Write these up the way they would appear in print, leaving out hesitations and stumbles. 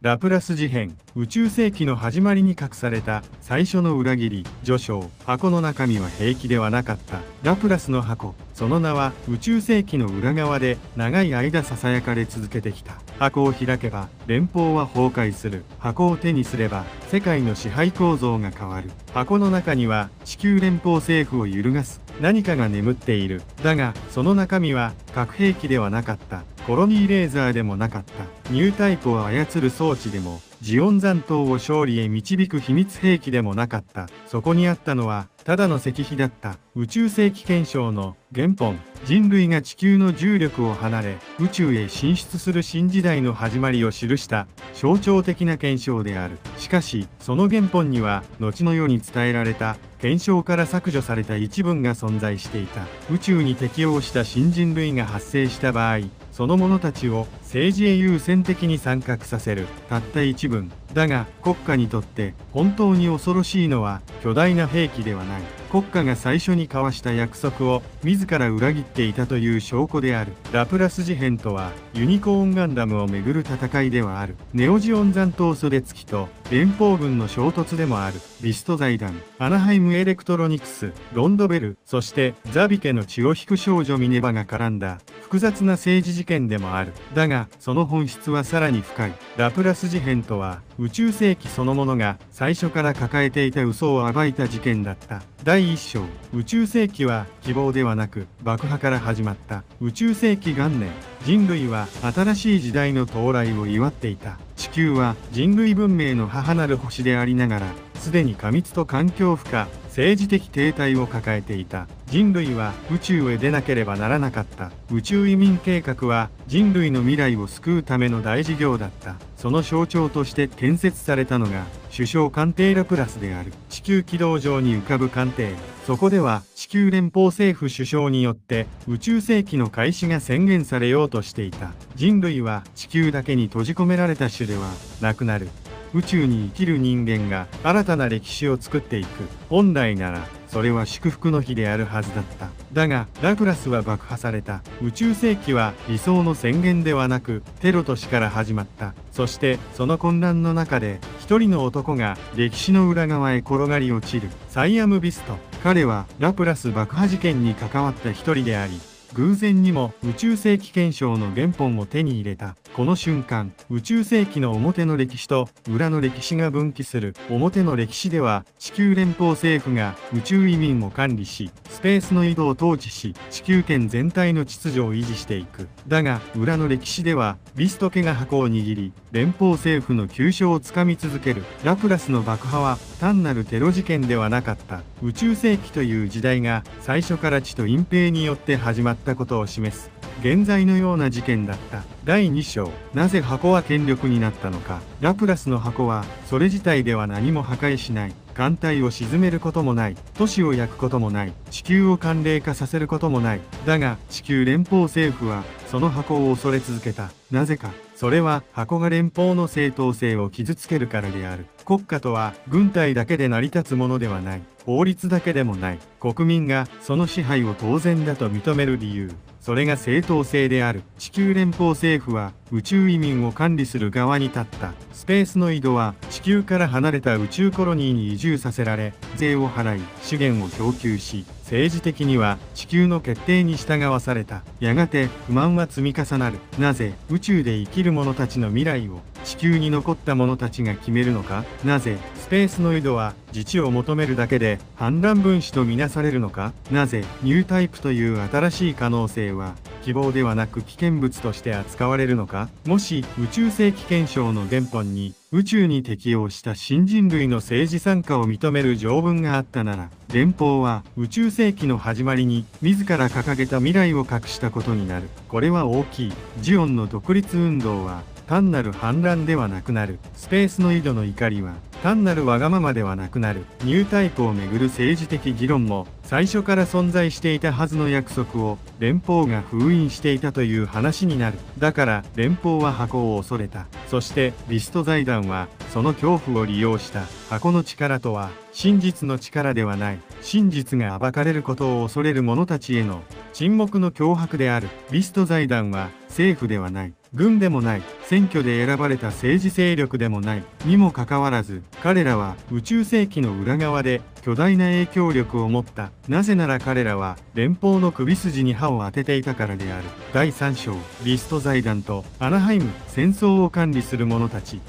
ラプラス事変、宇宙世紀の始まりに隠された最初の裏切り、序章。箱の中身は兵器ではなかった。ラプラスの箱。その名は宇宙世紀の裏側で長い間囁かれ続けてきた。箱を開けば連邦は崩壊する。箱を手にすれば世界の支配構造が変わる。箱の中には地球連邦政府を揺るがす何かが眠っている。だがその中身は核兵器ではなかった。コロニーレーザーでもなかった。ニュータイプを操る装置でもジオン残党を勝利へ導く秘密兵器でもなかった。そこにあったのはただの石碑だった。宇宙世紀憲章の原本。人類が地球の重力を離れ宇宙へ進出する新時代の始まりを記した象徴的な憲章である。しかしその原本には後の世に伝えられた憲章から削除された一文が存在していた。宇宙に適応した新人類が発生した場合、その者たちを政治へ優先的に参画させる。たった一文。だが国家にとって本当に恐ろしいのは巨大な兵器ではない。国家が最初に交わした約束を自ら裏切っていたという証拠である。ラプラス事変とはユニコーンガンダムをめぐる戦いではある。ネオジオン残党ソデツキと連邦軍の衝突でもある。ビスト財団、アナハイムエレクトロニクス、ロンドベル、そしてザビ家の血を引く少女ミネバが絡んだ複雑な政治事件でもある。だがその本質はさらに深い。ラプラス事変とは宇宙世紀そのものが最初から抱えていた嘘を暴いた事件だった。第一章。宇宙世紀は希望ではなく爆破から始まった。宇宙世紀元年、人類は新しい時代の到来を祝っていた。地球は人類文明の母なる星でありながらすでに過密と環境負荷、政治的停滞を抱えていた。人類は宇宙へ出なければならなかった。宇宙移民計画は人類の未来を救うための大事業だった。その象徴として建設されたのが首相官邸ラプラスである。地球軌道上に浮かぶ官邸。そこでは地球連邦政府首相によって宇宙世紀の開始が宣言されようとしていた。人類は地球だけに閉じ込められた種ではなくなる。宇宙に生きる人間が新たな歴史を作っていく。本来ならそれは祝福の日であるはずだった。だがラプラスは爆破された。宇宙世紀は理想の宣言ではなくテロと死から始まった。そしてその混乱の中で一人の男が歴史の裏側へ転がり落ちる。サイアム・ビスト。彼はラプラス爆破事件に関わった一人であり、偶然にも宇宙世紀憲章の原本を手に入れた。この瞬間、宇宙世紀の表の歴史と裏の歴史が分岐する。表の歴史では地球連邦政府が宇宙移民を管理し、スペースの移動を統治し、地球圏全体の秩序を維持していく。だが裏の歴史ではビスト家が箱を握り、連邦政府の急所をつかみ続ける。ラプラスの爆破は単なるテロ事件ではなかった。宇宙世紀という時代が最初から血と隠蔽によって始まったことを示す現在のような事件だった。第2章。なぜ箱は権力になったのか。ラプラスの箱はそれ自体では何も破壊しない。艦隊を沈めることもない。都市を焼くこともない。地球を寒冷化させることもない。だが地球連邦政府はその箱を恐れ続けた。なぜか。それは箱が連邦の正当性を傷つけるからである。国家とは軍隊だけで成り立つものではない。法律だけでもない。国民がその支配を当然だと認める理由。それが正当性である。地球連邦政府は宇宙移民を管理する側に立った。スペースノイドは地球から離れた宇宙コロニーに移住させられ、税を払い資源を供給し、政治的には地球の決定に従わされた。やがて不満は積み重なる。なぜ宇宙で生きる者たちの未来を地球に残った者たちが決めるのか。なぜスペースノイドは自治を求めるだけで反乱分子とみなされるのか。なぜニュータイプという新しい可能性は希望ではなく危険物として扱われるのか。もし宇宙世紀憲章の原本に宇宙に適応した新人類の政治参加を認める条文があったなら、連邦は宇宙世紀の始まりに自ら掲げた未来を隠したことになる。これは大きい。ジオンの独立運動は単なる反乱ではなくなる。スペースノイドの怒りは単なるわがままではなくなる。ニュータイプをめぐる政治的議論も最初から存在していたはずの約束を連邦が封印していたという話になる。だから連邦は箱を恐れた。そしてビスト財団はその恐怖を利用した。箱の力とは真実の力ではない。真実が暴かれることを恐れる者たちへの沈黙の脅迫である。ビスト財団は政府ではない。軍でもない、選挙で選ばれた政治勢力でもないにもかかわらず、彼らは宇宙世紀の裏側で巨大な影響力を持った。なぜなら彼らは連邦の首筋に歯を当てていたからである。第3章、リスト財団とアナハイム、戦争を管理する者たち。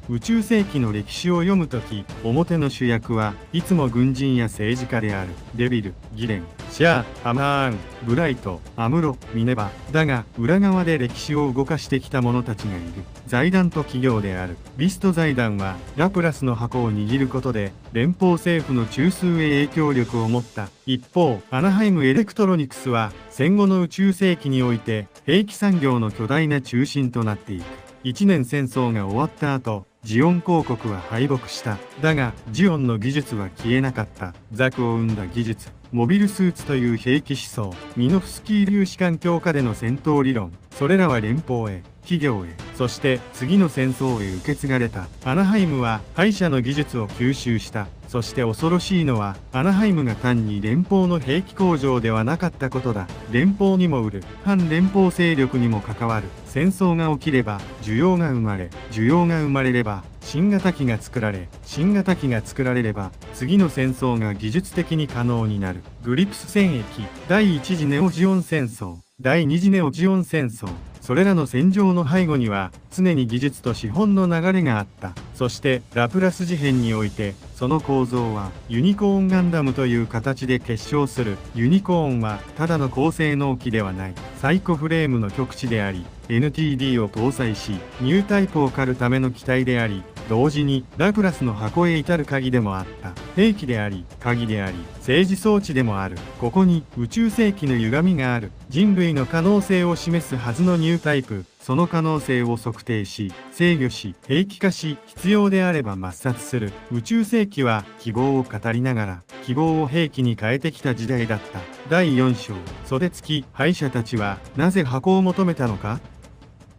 宇宙世紀の歴史を読むとき、表の主役はいつも軍人や政治家である。デビル、ギレン、シャア、ハマーン、ブライト、アムロ、ミネバ。だが、裏側で歴史を動かしてきた者たちがいる。財団と企業である。リスト財団は、ラプラスの箱を握ることで、連邦政府の中枢へ影響力を持った。一方、アナハイムエレクトロニクスは、戦後の宇宙世紀において、兵器産業の巨大な中心となっていく。一年戦争が終わった後、ジオン公国は敗北した。だが、ジオンの技術は消えなかった。ザクを生んだ技術、モビルスーツという兵器思想、ミノフスキー粒子環境下での戦闘理論、それらは連邦へ、企業へ、そして次の戦争へ受け継がれた。アナハイムは敗者の技術を吸収した。そして恐ろしいのは、アナハイムが単に連邦の兵器工場ではなかったことだ。連邦にも売る、反連邦勢力にも関わる。戦争が起きれば、需要が生まれ、需要が生まれれば、新型機が作られ、新型機が作られれば、次の戦争が技術的に可能になる。グリプス戦役、第一次ネオジオン戦争、第二次ネオジオン戦争。それらの戦場の背後には常に技術と資本の流れがあった。そしてラプラス事変においてその構造はユニコーンガンダムという形で結晶する。ユニコーンはただの高性能機ではない。サイコフレームの極致であり NTD を搭載しニュータイプを狩るための機体であり、同時にラプラスの箱へ至る鍵でもあった。兵器であり鍵であり政治装置でもある。ここに宇宙世紀の歪みがある。人類の可能性を示すはずのニュータイプ、その可能性を測定し制御し兵器化し、必要であれば抹殺する。宇宙世紀は希望を語りながら希望を兵器に変えてきた時代だった。第4章、袖付き敗者たちはなぜ箱を求めたのか。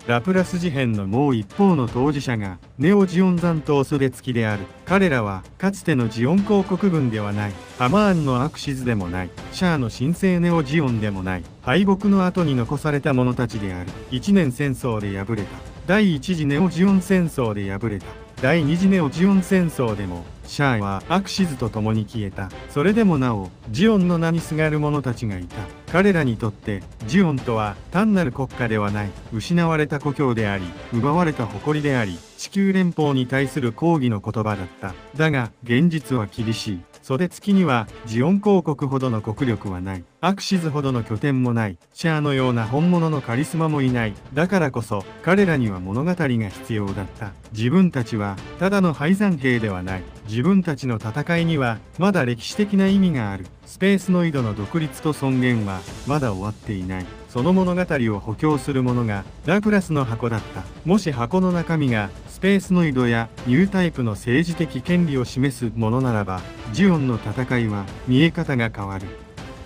ラプラス事変のもう一方の当事者がネオジオン残党袖付きである。彼らはかつてのジオン公国軍ではない。ハマーンのアクシズでもない。シャアの新生ネオジオンでもない。敗北の後に残された者たちである。一年戦争で敗れた。第一次ネオジオン戦争で敗れた。第二次ネオジオン戦争でもシャアはアクシズと共に消えた。それでもなおジオンの名にすがる者たちがいた。彼らにとってジオンとは単なる国家ではない。失われた故郷であり奪われた誇りであり、地球連邦に対する抗議の言葉だった。だが現実は厳しい。袖付きにはジオン公国ほどの国力はない。アクシズほどの拠点もない。シャアのような本物のカリスマもいない。だからこそ彼らには物語が必要だった。自分たちはただの敗残兵ではない。自分たちの戦いにはまだ歴史的な意味がある。スペースノイドの独立と尊厳はまだ終わっていない。その物語を補強するものがラプラスの箱だった。もし箱の中身がスペースノイドやニュータイプの政治的権利を示すものならば、ジオンの戦いは見え方が変わる。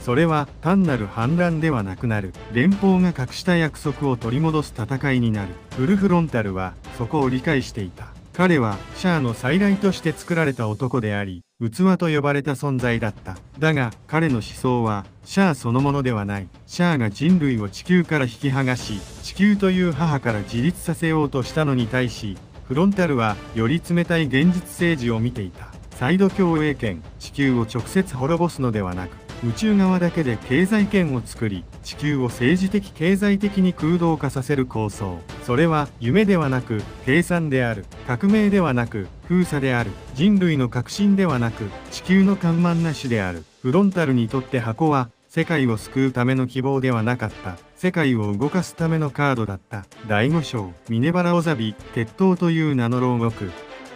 それは単なる反乱ではなくなる。連邦が隠した約束を取り戻す戦いになる。フルフロンタルはそこを理解していた。彼はシャアの再来として作られた男であり、器と呼ばれた存在だった。だが彼の思想はシャアそのものではない。シャアが人類を地球から引き剥がし、地球という母から自立させようとしたのに対し、フロンタルはより冷たい現実政治を見ていた。サイド共栄圏、地球を直接滅ぼすのではなく、宇宙側だけで経済圏を作り、地球を政治的経済的に空洞化させる構想。それは夢ではなく計算である。革命ではなく封鎖である。人類の革新ではなく地球の緩慢な種である。フロンタルにとって箱は世界を救うための希望ではなかった。世界を動かすためのカードだった。第5章、ミネバラ・オザビ、鉄塔という名の牢獄。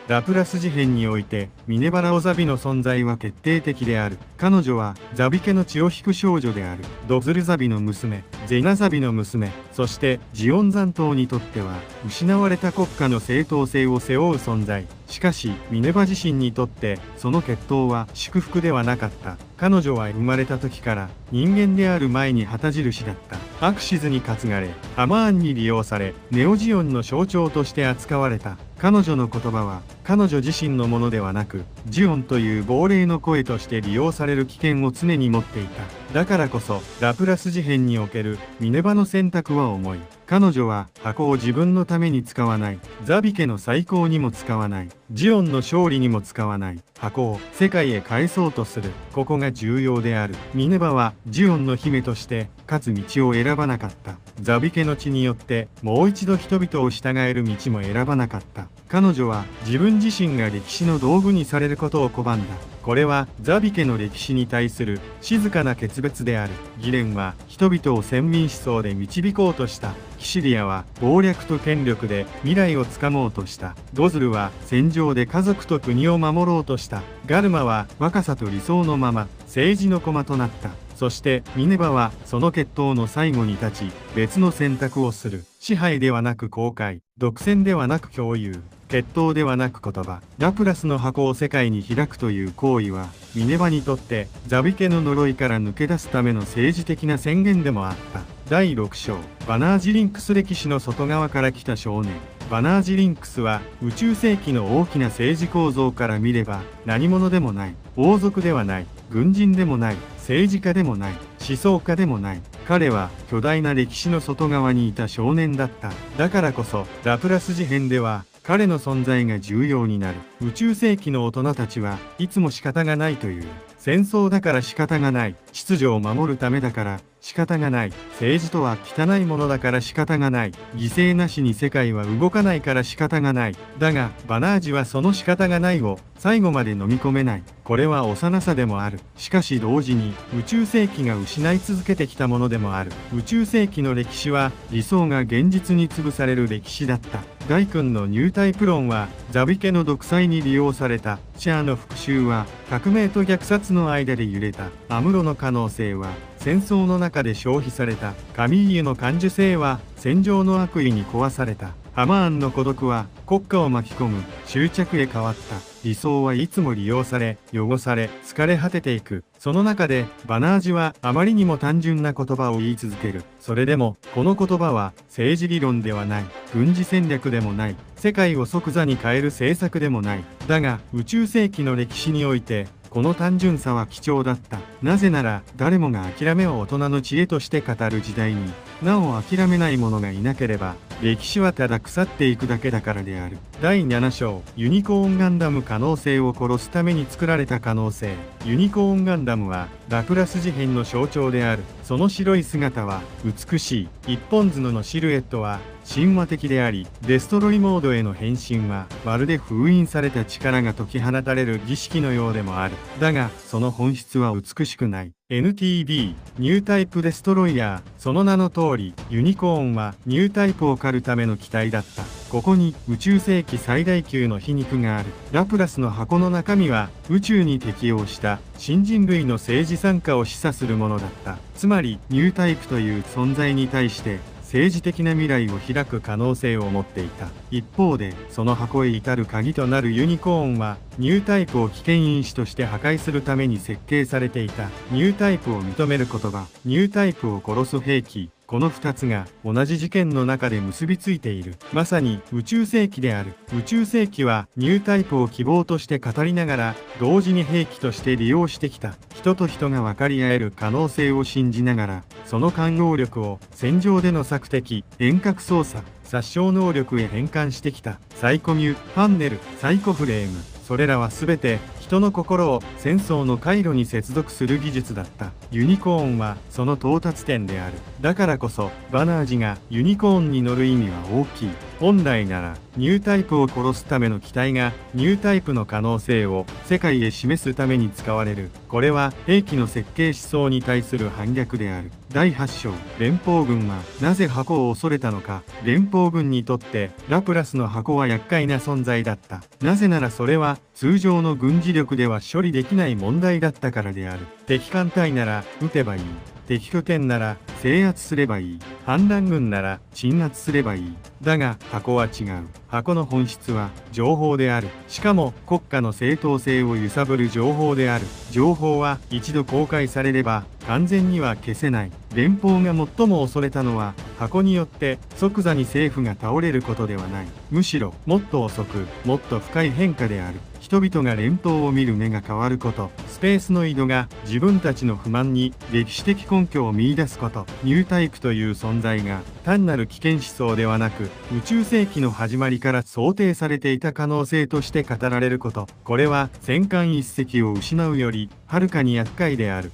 ラプラス事変においてミネバラ・オザビの存在は決定的である。彼女はザビ家の血を引く少女である。ドズルザビの娘、ゼナザビの娘、そしてジオン残党にとっては失われた国家の正当性を背負う存在。しかしミネバ自身にとってその決闘は祝福ではなかった。彼女は生まれた時から人間である前に旗印だった。アクシズに担がれ、ハマーンに利用され、ネオジオンの象徴として扱われた。彼女の言葉は彼女自身のものではなく、ジオンという亡霊の声として利用される危険を常に持っていた。だからこそラプラス事変におけるミネバの選択は重い。彼女は箱を自分のために使わない。ザビ家の再興にも使わない。ジオンの勝利にも使わない。箱を世界へ返そうとする。ここが重要である。ミネバはジオンの姫として勝つ道を選ばなかった。ザビ家の血によってもう一度人々を従える道も選ばなかった。彼女は自分自身が歴史の道具にされることを拒んだ。これはザビ家の歴史に対する静かな決別である。ギレンは人々を先民思想で導こうとした。キシリアは謀略と権力で未来をつかもうとした。ゴズルは戦場で家族と国を守ろうとした。ガルマは若さと理想のまま政治の駒となった。そしてミネバはその決闘の最後に立ち別の選択をする。支配ではなく公開、独占ではなく共有、決闘ではなく言葉。ラプラスの箱を世界に開くという行為はミネバにとってザビ家の呪いから抜け出すための政治的な宣言でもあった。第6章、バナージリンクス歴史の外側から来た少年。バナージリンクスは宇宙世紀の大きな政治構造から見れば何者でもない。王族ではない。軍人でもない。政治家でもない。思想家でもない。彼は巨大な歴史の外側にいた少年だった。だからこそラプラス事変では彼の存在が重要になる。宇宙世紀の大人たちはいつも仕方がないという。戦争だから仕方がない。秩序を守るためだから仕方がない。政治とは汚いものだから仕方がない。犠牲なしに世界は動かないから仕方がない。だがバナージはその仕方がないを最後まで飲み込めない。これは幼さでもある。しかし同時に宇宙世紀が失い続けてきたものでもある。宇宙世紀の歴史は理想が現実に潰される歴史だった。大君のニュータイプ論はザビ家の独裁に利用された。シャアの復讐は革命と虐殺の間で揺れた。アムロの可能性は戦争の中で消費された。カミーユの感受性は戦場の悪意に壊された。ハマーンの孤独は国家を巻き込む執着へ変わった。理想はいつも利用され、汚され、疲れ果てていく。その中でバナージはあまりにも単純な言葉を言い続ける。それでもこの言葉は政治理論ではない。軍事戦略でもない。世界を即座に変える政策でもない。だが宇宙世紀の歴史においてこの単純さは貴重だった。なぜなら誰もが諦めを大人の知恵として語る時代になお諦めない者がいなければ歴史はただ腐っていくだけだからである。第7章、ユニコーンガンダム。可能性を殺すために作られた可能性。ユニコーンガンダムはラプラス事変の象徴である。その白い姿は美しい。一本角のシルエットは神話的であり、デストロイモードへの変身はまるで封印された力が解き放たれる儀式のようでもある。だがその本質は美しくない。NTD ニュータイプデストロイヤー。その名の通りユニコーンはニュータイプを狩るための機体だった。ここに宇宙世紀最大級の皮肉がある。ラプラスの箱の中身は宇宙に適応した新人類の政治参加を示唆するものだった。つまりニュータイプという存在に対して政治的な未来を開く可能性を持っていた。一方でその箱へ至る鍵となるユニコーンはニュータイプを危険因子として破壊するために設計されていた。ニュータイプを認める言葉、ニュータイプを殺す兵器。この2つが同じ事件の中で結びついている。まさに宇宙世紀である。宇宙世紀はニュータイプを希望として語りながら同時に兵器として利用してきた。人と人が分かり合える可能性を信じながらその感応力を戦場での索敵、遠隔操作、殺傷能力へ変換してきた。サイコミュ、パンネル、サイコフレーム。それらは全て人の心を戦争の回路に接続する技術だった。ユニコーンはその到達点である。だからこそバナージがユニコーンに乗る意味は大きい。本来ならニュータイプを殺すための機体がニュータイプの可能性を世界へ示すために使われる。これは兵器の設計思想に対する反逆である。第8章、連邦軍はなぜ箱を恐れたのか。連邦軍にとってラプラスの箱は厄介な存在だった。なぜならそれは通常の軍事力では処理できない問題だったからである。敵艦隊なら撃てばいい。敵拠点なら制圧すればいい。反乱軍なら鎮圧すればいい。だが箱は違う。箱の本質は情報である。しかも国家の正当性を揺さぶる情報である。情報は一度公開されれば完全には消せない。連邦が最も恐れたのは箱によって即座に政府が倒れることではない。むしろもっと遅くもっと深い変化である。一人々が連邦を見る目が変わること、スペースノイドが自分たちの不満に歴史的根拠を見出すこと、ニュータイプという存在が単なる危険思想ではなく、宇宙世紀の始まりから想定されていた可能性として語られること、これは戦艦一隻を失うよりはるかに厄介である。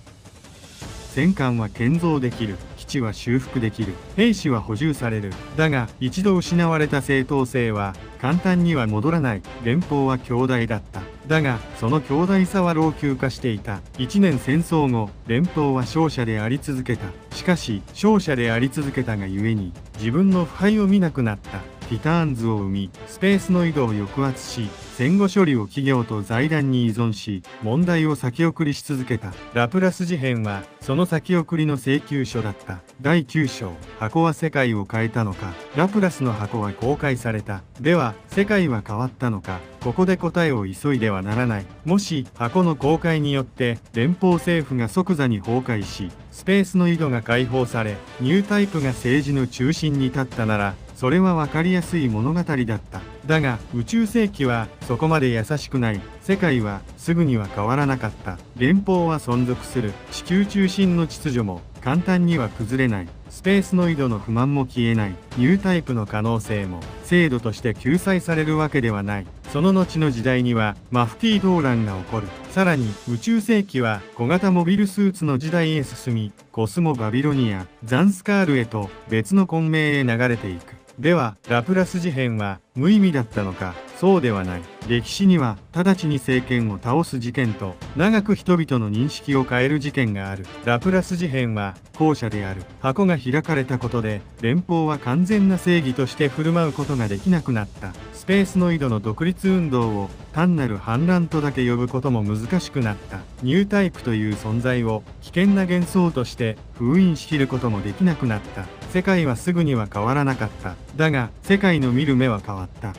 戦艦は建造できる。基地は修復できる。兵士は補充される。だが、一度失われた正当性は簡単には戻らない。連邦は強大だった。だが、その強大さは老朽化していた。一年戦争後、連邦は勝者であり続けた。しかし、勝者であり続けたがゆえに、自分の腐敗を見なくなった。ティターンズを生み、スペースノイドを抑圧し、戦後処理を企業と財団に依存し、問題を先送りし続けた。ラプラス事変は、その先送りの請求書だった。第9章、箱は世界を変えたのか。ラプラスの箱は公開された。では、世界は変わったのか。ここで答えを急いではならない。もし、箱の公開によって、連邦政府が即座に崩壊し、スペースノイドが解放され、ニュータイプが政治の中心に立ったなら、それは分かりやすい物語だった。だが、宇宙世紀はそこまで優しくない。世界はすぐには変わらなかった。連邦は存続する。地球中心の秩序も簡単には崩れない。スペースノイドの不満も消えない。ニュータイプの可能性も制度として救済されるわけではない。その後の時代にはマフティー動乱が起こる。さらに宇宙世紀は小型モビルスーツの時代へ進み、コスモバビロニア、ザンスカールへと別の混迷へ流れていく。では、ラプラス事変は無意味だったのか。そうではない。歴史には直ちに政権を倒す事件と長く人々の認識を変える事件がある。ラプラス事変は後者である。箱が開かれたことで連邦は完全な正義として振る舞うことができなくなった。スペースノイドの独立運動を単なる反乱とだけ呼ぶことも難しくなった。ニュータイプという存在を危険な幻想として封印しきることもできなくなった。世界はすぐには変わらなかった。だが世界の見る目は変わった。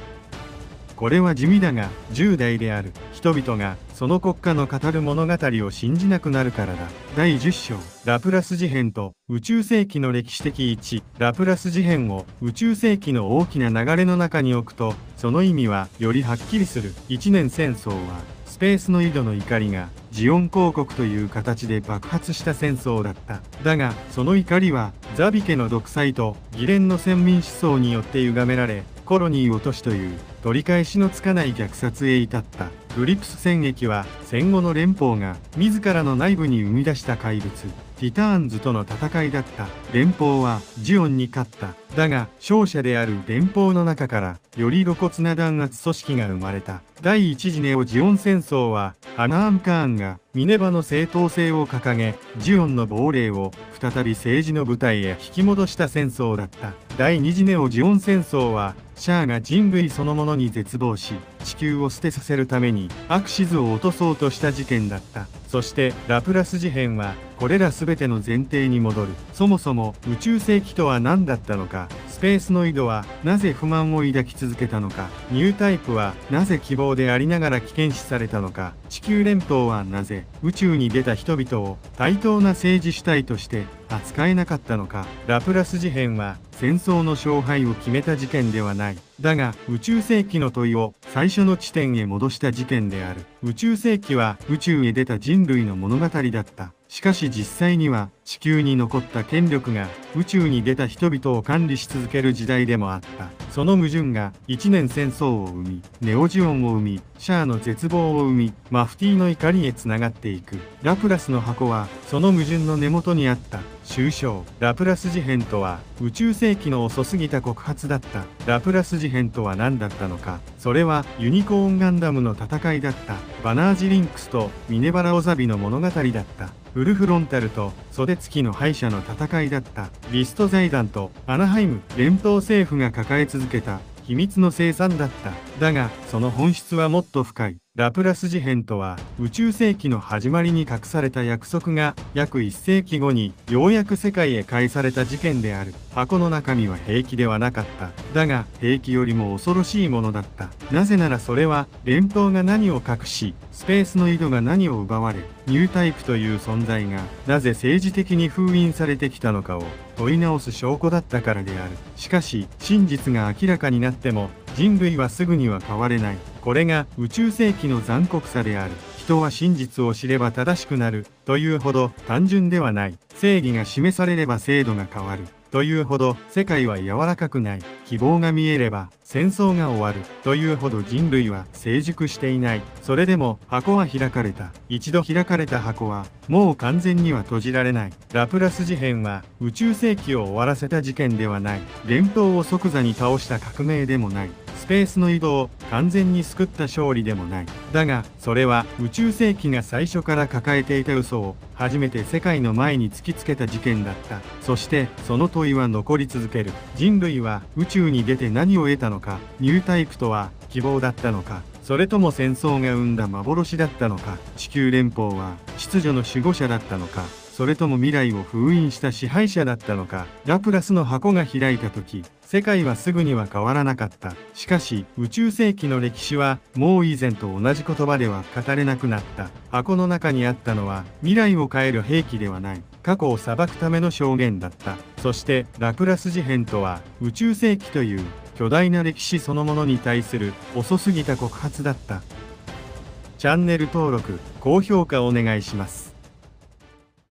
これは地味だが重大である。人々がその国家の語る物語を信じなくなるからだ。第10章、ラプラス事変と宇宙世紀の歴史的一致。ラプラス事変を宇宙世紀の大きな流れの中に置くと、その意味はよりはっきりする。一年戦争はスペースノイドの怒りがジオン公国という形で爆発した戦争だった。だがその怒りはザビ家の独裁と議連の先民思想によって歪められ、コロニー落としという取り返しのつかない虐殺へ至った。グリプス戦役は戦後の連邦が自らの内部に生み出した怪物ティターンズとの戦いだった。連邦はジオンに勝った。だが勝者である連邦の中からより露骨な弾圧組織が生まれた。第一次ネオジオン戦争はハナーン・カーンがミネバの正当性を掲げ、ジオンの亡霊を再び政治の舞台へ引き戻した戦争だった。第二次ネオジオン戦争はシャアが人類そのものに絶望し、地球を捨てさせるためにアクシズを落とそうとした事件だった。そしてラプラス事変はこれら全ての前提に戻る。そもそも宇宙世紀とは何だったのか。スペースノイドはなぜ不満を抱き続けたのか。ニュータイプはなぜ希望でありながら危険視されたのか。地球連邦はなぜ宇宙に出た人々を対等な政治主体として扱えなかったのか。ラプラス事変は戦争の勝敗を決めた事件ではない。だが宇宙世紀の問いを最初の地点へ戻した事件である。宇宙世紀は宇宙へ出た人類の物語だった。しかし実際には地球に残った権力が宇宙に出た人々を管理し続ける時代でもあった。その矛盾が一年戦争を生み、ネオジオンを生み、シャアの絶望を生み、マフティーの怒りへつながっていく。ラプラスの箱はその矛盾の根元にあった。終章、ラプラス事変とは宇宙世紀の遅すぎた告発だった。ラプラス事変とは何だったのか。それはユニコーンガンダムの戦いだった。バナージリンクスとミネバラオザビの物語だった。フルフロンタルと袖付きの敗者の戦いだった。リスト財団とアナハイム連邦政府が抱え続けた秘密の生産だった。だがその本質はもっと深い。ラプラス事変とは宇宙世紀の始まりに隠された約束が約1世紀後にようやく世界へ返された事件である。箱の中身は兵器ではなかった。だが兵器よりも恐ろしいものだった。なぜならそれは連邦が何を隠し、スペースノイドが何を奪われ、ニュータイプという存在がなぜ政治的に封印されてきたのかを問い直す証拠だったからである。しかし真実が明らかになっても人類はすぐには変われない。これが宇宙世紀の残酷さである。人は真実を知れば正しくなるというほど単純ではない。正義が示されれば制度が変わるというほど世界は柔らかくない。希望が見えれば戦争が終わるというほど人類は成熟していない。それでも箱は開かれた。一度開かれた箱はもう完全には閉じられない。ラプラス事変は宇宙世紀を終わらせた事件ではない。連邦を即座に倒した革命でもない。スペースの移動を完全に救った勝利でもない。だがそれは宇宙世紀が最初から抱えていた嘘を初めて世界の前に突きつけた事件だった。そしてその問いは残り続ける。人類は宇宙に出て何を得たのか。ニュータイプとは希望だったのか、それとも戦争が生んだ幻だったのか。地球連邦は秩序の守護者だったのか、それとも未来を封印した支配者だったのか。ラプラスの箱が開いた時、世界はすぐには変わらなかった。しかし宇宙世紀の歴史はもう以前と同じ言葉では語れなくなった。箱の中にあったのは未来を変える兵器ではない。過去を裁くための証言だった。そしてラプラス事変とは宇宙世紀という巨大な歴史そのものに対する遅すぎた告発だった。チャンネル登録、高評価お願いします。